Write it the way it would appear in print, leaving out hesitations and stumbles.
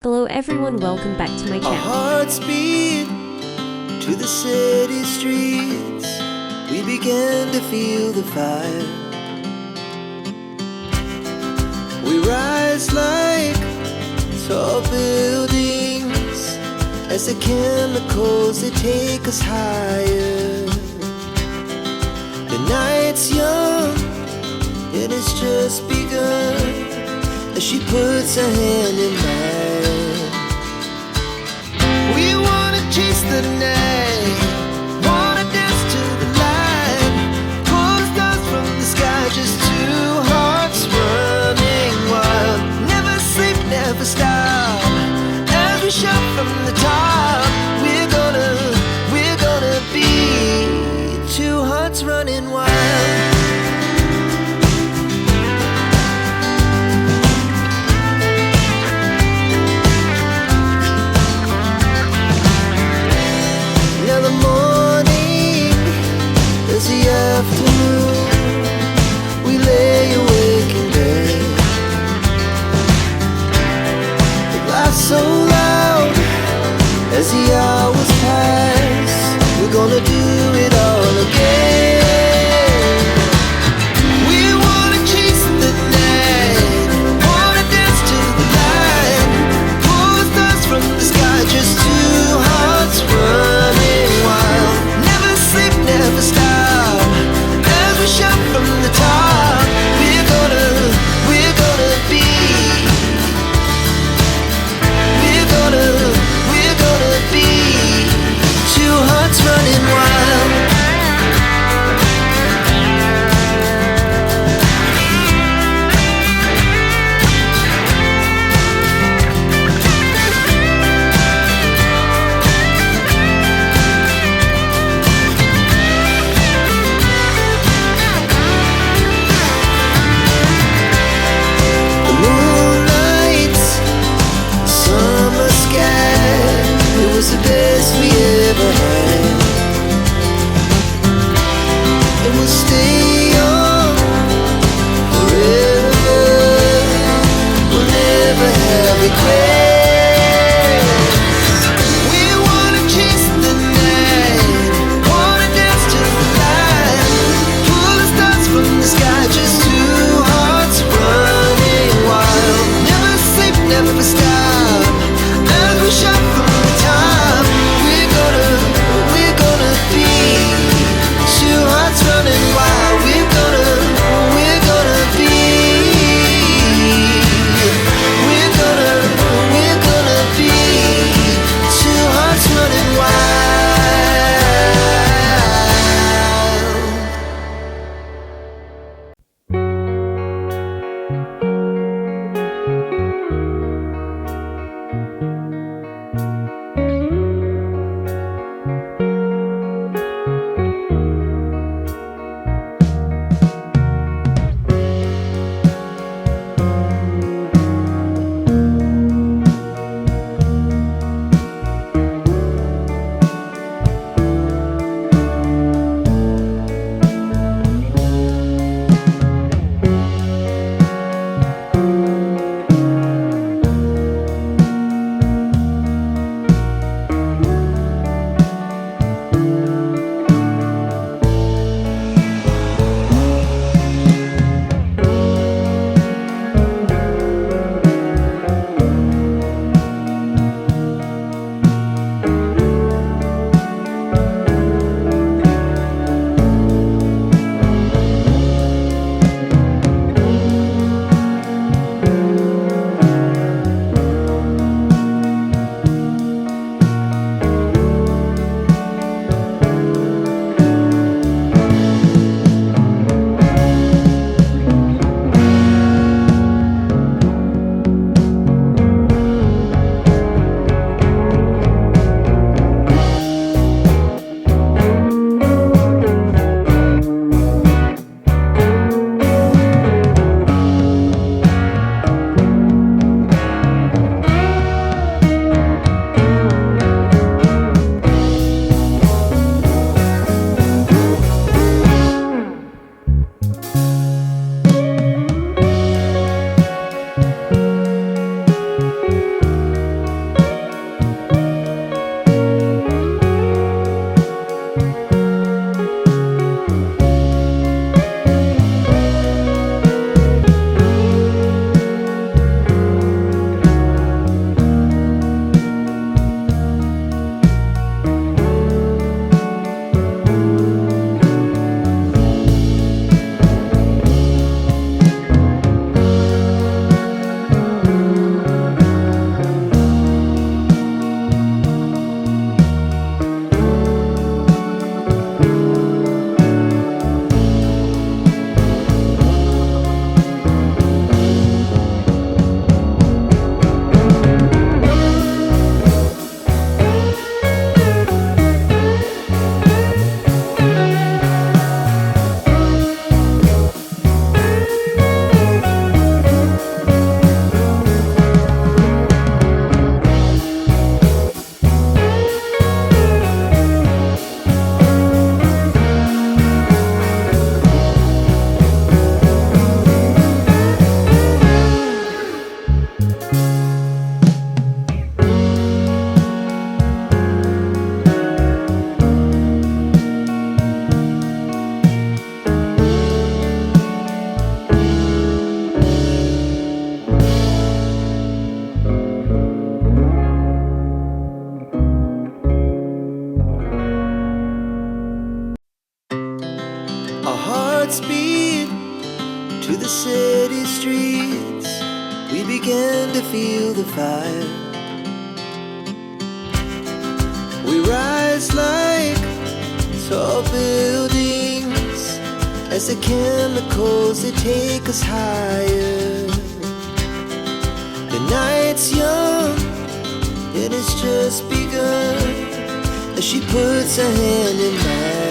Hello everyone, welcome back to my Our channel. hearts beat to the city streets. We began to feel the fire. We rise like tall buildings as the chemicals, they take us higher. The night's young, it has just begun as she puts her hand in mine. We wanna chase the night, wanna dance to the light, pull stars from the sky, just two hearts running wild. Never sleep, never stop, as we shout from the top. We're gonna be two hearts running wild. The afternoon, we lay awake in bed. The laugh so loud as the hours pass. We're gonna do it all again. We wanna chase the night, wanna dance to the light, pull stars from the sky, just two hearts running wild. Never sleep, never stop, shout from the top. We're gonna be, we're gonna be two hearts running wild. rise like tall buildings as the chemicals they take us higher. The night's young, it has just begun as she puts her hand in mine.